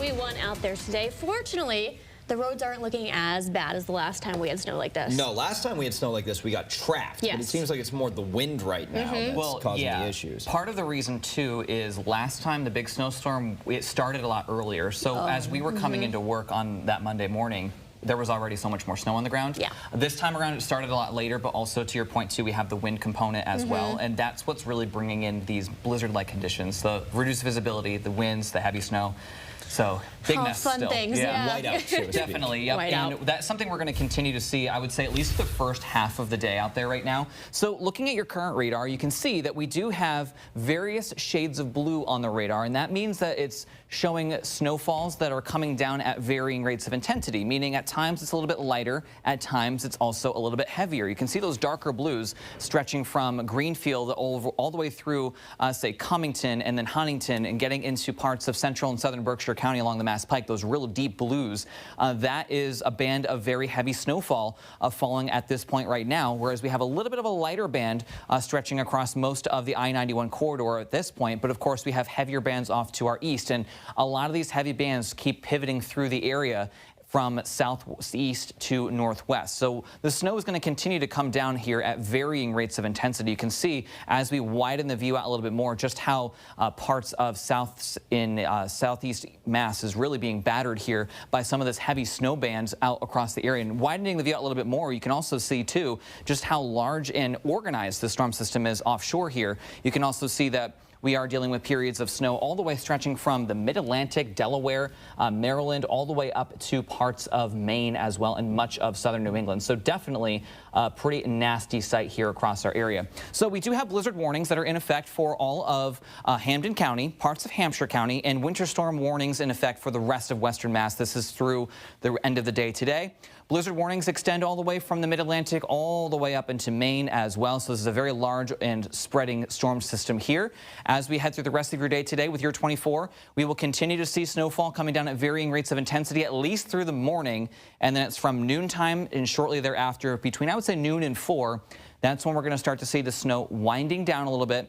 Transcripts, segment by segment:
everyone out there today. Fortunately, the roads aren't looking as bad as the last time we had snow like this. No, last time we had snow like this, we got trapped. Yes. But it seems like it's more the wind right now that's causing the issues. Part of the reason, too, is last time the big snowstorm, it started a lot earlier. So as we were coming into work on that Monday morning, there was already so much more snow on the ground. Yeah. This time around, it started a lot later, but also to your point, too, we have the wind component as well. And that's what's really bringing in these blizzard-like conditions, the reduced visibility, the winds, the heavy snow. So big mess fun still. things, yeah. Whiteout, so to speak. Definitely, yep. And that's something we're going to continue to see, I would say, at least the first half of the day out there right now. So looking at your current radar, you can see that we do have various shades of blue on the radar, and that means that it's showing snowfalls that are coming down at varying rates of intensity, meaning at times it's a little bit lighter, at times it's also a little bit heavier. You can see those darker blues stretching from Greenfield all the way through, say, Cummington and then Huntington and getting into parts of central and southern Berkshire County along the Mass Pike, those real deep blues. That is a band of very heavy snowfall falling at this point right now, whereas we have a little bit of a lighter band stretching across most of the I-91 corridor at this point, but of course we have heavier bands off to our east, and a lot of these heavy bands keep pivoting through the area from southeast to northwest. So the snow is going to continue to come down here at varying rates of intensity. You can see as we widen the view out a little bit more just how parts of southeast Mass is really being battered here by some of this heavy snow bands out across the area. And widening the view out a little bit more, you can also see too just how large and organized the storm system is offshore here. You can also see that we are dealing with periods of snow all the way stretching from the mid-Atlantic, Delaware, Maryland, all the way up to parts of Maine as well and much of southern New England. So definitely a pretty nasty sight here across our area. So we do have blizzard warnings that are in effect for all of Hampden County, parts of Hampshire County, and winter storm warnings in effect for the rest of western Mass. This is through the end of the day today. Blizzard warnings extend all the way from the mid-Atlantic all the way up into Maine as well. So this is a very large and spreading storm system here. As we head through the rest of your day today with your 24, we will continue to see snowfall coming down at varying rates of intensity at least through the morning. And then it's from noontime and shortly thereafter between, I would say, noon and 4. That's when we're going to start to see the snow winding down a little bit.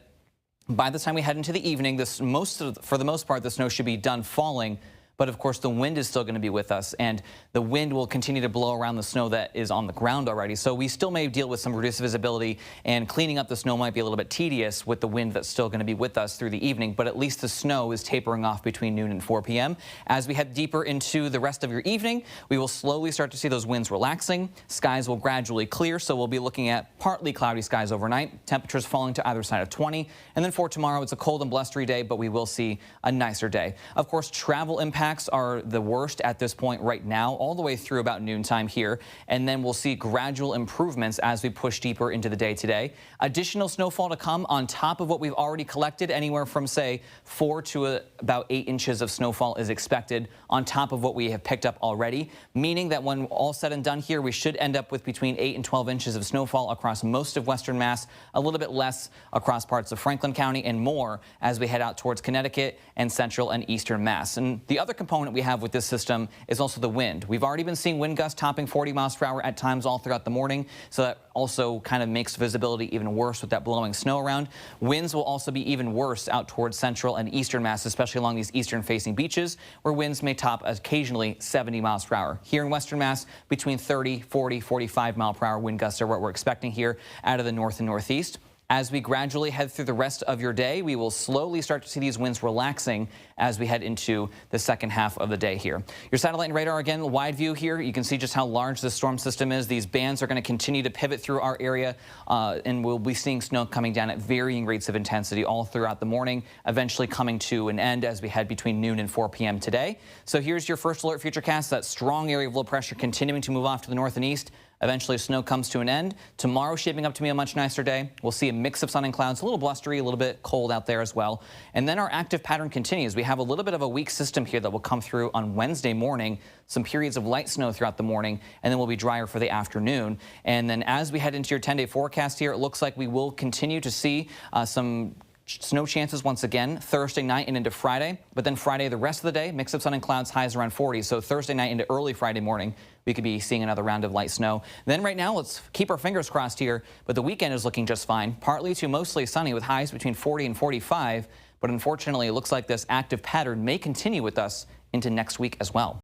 By the time we head into the evening, for the most part, the snow should be done falling. But of course, the wind is still going to be with us, and the wind will continue to blow around the snow that is on the ground already. So we still may deal with some reduced visibility, and cleaning up the snow might be a little bit tedious with the wind that's still going to be with us through the evening. But at least the snow is tapering off between noon and 4 p.m. As we head deeper into the rest of your evening, we will slowly start to see those winds relaxing. Skies will gradually clear, so we'll be looking at partly cloudy skies overnight. Temperatures falling to either side of 20. And then for tomorrow, it's a cold and blustery day, but we will see a nicer day. Of course, travel impacts are the worst at this point right now, all the way through about noontime here, and then we'll see gradual improvements as we push deeper into the day today. Additional snowfall to come on top of what we've already collected, anywhere from, say, 4 to about 8 inches of snowfall is expected on top of what we have picked up already, meaning that when all said and done here, we should end up with between 8 and 12 inches of snowfall across most of western Mass, a little bit less across parts of Franklin County, and more as we head out towards Connecticut and central and eastern Mass. And the other component we have with this system is also the wind. We've already been seeing wind gusts topping 40 miles per hour at times all throughout the morning, so that also kind of makes visibility even worse with that blowing snow around. Winds will also be even worse out towards central and eastern Mass, especially along these eastern facing beaches, where winds may top occasionally 70 miles per hour. Here in western Mass, between 30, 40, 45 mile per hour wind gusts are what we're expecting here out of the north and northeast. As we gradually head through the rest of your day, we will slowly start to see these winds relaxing as we head into the second half of the day here. Your satellite and radar, again, wide view here. You can see just how large this storm system is. These bands are going to continue to pivot through our area, and we'll be seeing snow coming down at varying rates of intensity all throughout the morning, eventually coming to an end as we head between noon and 4 p.m. today. So here's your first alert futurecast. That strong area of low pressure continuing to move off to the north and east. Eventually, snow comes to an end. Tomorrow shaping up to be a much nicer day. We'll see a mix of sun and clouds, a little blustery, a little bit cold out there as well. And then our active pattern continues. We have a little bit of a weak system here that will come through on Wednesday morning, some periods of light snow throughout the morning, and then we'll be drier for the afternoon. And then as we head into your 10-day forecast here, it looks like we will continue to see some snow chances once again Thursday night and into Friday, but then Friday, the rest of the day, mix of sun and clouds, highs around 40. So Thursday night into early Friday morning, we could be seeing another round of light snow. Then right now, let's keep our fingers crossed here, but the weekend is looking just fine. Partly to mostly sunny with highs between 40 and 45, but unfortunately, it looks like this active pattern may continue with us into next week as well.